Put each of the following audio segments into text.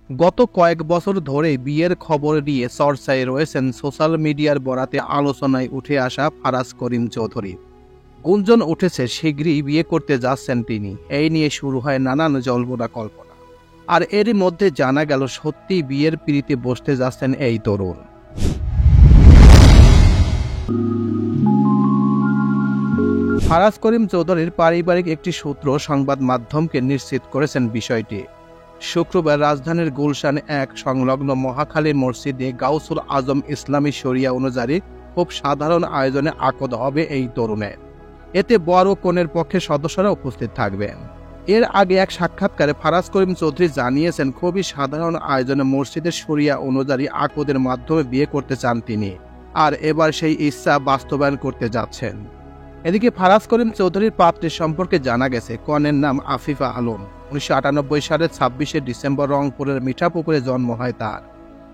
গত কয়েক বছর ধরে বিয়ের খবর নিয়ে চর্চায় রয়েছেন সোশ্যাল মিডিয়ার বরাতে আলোচনায় উঠে আসা ফারাজ করিম চৌধুরী। গুঞ্জন উঠেছে শীঘ্রই বিয়ে করতে যাচ্ছেন তিনি। এই নিয়ে শুরু হয় নানান জল্পনা কল্পনা। আর এরই মধ্যে জানা গেল সত্যি বিয়ের পিঁড়িতে বসতে যাচ্ছেন এই তরুণ। ফারাজ করিম চৌধুরীর পারিবারিক একটি সূত্র সংবাদ মাধ্যমকে নিশ্চিত করেছেন বিষয়টি। শুক্রবার রাজধানীর গুলশান ১ সংলগ্ন মহাখালী মসজিদে গাউসুল আজম ইসলামী শরিয়া অনুযায়ী খুব সাধারণ আয়োজনে আকদ হবে এই তরুণের। এতে বর ও কনের পক্ষের সদস্যরা উপস্থিত থাকবেন। এর আগে এক সাক্ষাৎকারে ফারাজ করিম চৌধুরী জানিয়েছেন খুবই সাধারণ আয়োজনে মসজিদের শরিয়া অনুযায়ী আকদের মাধ্যমে বিয়ে করতে চান তিনি, আর এবার সেই ইচ্ছা বাস্তবায়ন করতে যাচ্ছেন। এদিকে ফারাজ করিম চৌধুরীর পাত্রের সম্পর্কে জানা গেছে, কনের নাম আফিফা আলম। ১৯৯৮ সালের ২৬শে ডিসেম্বর রংপুরের মিঠাপুকুরে জন্ম হয় তার।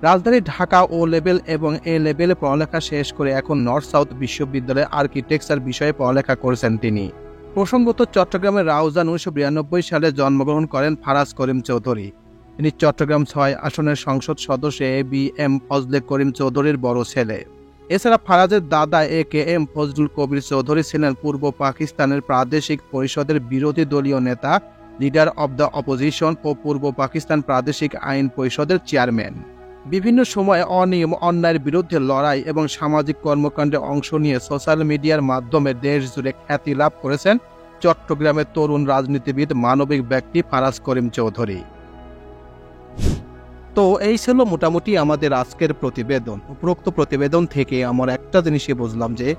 রাজধানী ঢাকা ও লেভেল এবং এ লেভেলে পড়ালেখা শেষ করে এখন নর্থ সাউথ বিশ্ববিদ্যালয়ে আর্কিটেকচার বিষয়ে পড়ালেখা করেছেন তিনি। প্রসঙ্গত, চট্টগ্রামের রাউজান ১৯৯২ সালে জন্মগ্রহণ করেন ফারাজ করিম চৌধুরী। তিনি চট্টগ্রাম ৬ আসনের সংসদ সদস্য এ.বি.এম. ফজলে করিম চৌধুরীর বড় ছেলে। এছাড়া ফারাজের দাদা এ.কে.এম. ফজলুল কবির চৌধুরী ছিলেন পূর্ব পাকিস্তানের প্রাদেশিক পরিষদের বিরোধী দলীয় নেতা, লিডার অব দ্য অপোজিশন ও পূর্ব পাকিস্তান প্রাদেশিক আইন পরিষদের চেয়ারম্যান। বিভিন্ন সময়ে অনিয়ম অন্যায়ের বিরুদ্ধে লড়াই এবং সামাজিক কর্মকাণ্ডে অংশ নিয়ে সোশ্যাল মিডিয়ার মাধ্যমে দেশ জুড়ে খ্যাতি লাভ করেছেন চট্টগ্রামের তরুণ রাজনীতিবিদ, মানবিক ব্যক্তি ফারাজ করিম চৌধুরী। তো এই ছিল মোটামুটি আমাদের আজকের প্রতিবেদন। উপরোক্ত প্রতিবেদন থেকে আমার একটা জিনিসই বুঝলাম যে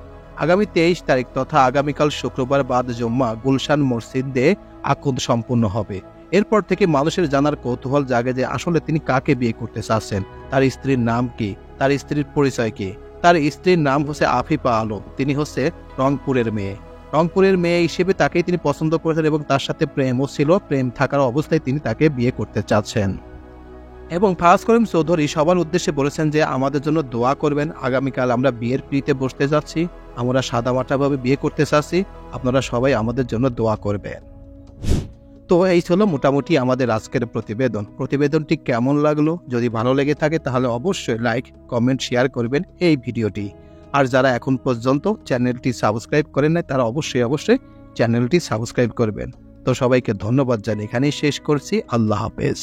আগামী ২৩ তারিখ তথা আগামীকাল শুক্রবার বাদ জুম্মা গুলশান মসজিদে আকদ সম্পূর্ণ হবে। এরপর থেকে মানুষের জানার কৌতূহল জাগে যে আসলে তিনি কাকে বিয়ে করতে চাচ্ছেন, তার স্ত্রীর নাম কি, তার স্ত্রীর পরিচয় কি। তার স্ত্রীর নাম হচ্ছে আফিফা আলম। তিনি হচ্ছে রংপুরের মেয়ে। রংপুরের মেয়ে হিসেবে তাকেই তিনি পছন্দ করেছেন এবং তার সাথে প্রেমও ছিল। প্রেম থাকার অবস্থায় তিনি তাকে বিয়ে করতে চাচ্ছেন। এবং ফারাজ করিম চৌধুরী সবার উদ্দেশ্যে বলেছেন যে আমাদের জন্য দোয়া করবেন। আগামীকাল আমরা বিয়ের পিঁড়িতে বসতে যাচ্ছি, আমরা সাদামাটাভাবে বিয়ে করতে চাচ্ছি, আপনারা সবাই আমাদের জন্য দোয়া করবেন। তো এই ছিল মোটামুটি আমাদের আজকের প্রতিবেদনটি কেমন লাগলো? যদি ভালো লেগে থাকে তাহলে অবশ্যই লাইক, কমেন্ট, শেয়ার করবেন এই ভিডিওটি। আর যারা এখন পর্যন্ত চ্যানেলটি সাবস্ক্রাইব করেন নাই তারা অবশ্যই চ্যানেলটি সাবস্ক্রাইব করবেন। তো সবাইকে ধন্যবাদ জানিয়ে এখানেই শেষ করছি। আল্লাহ হাফেজ।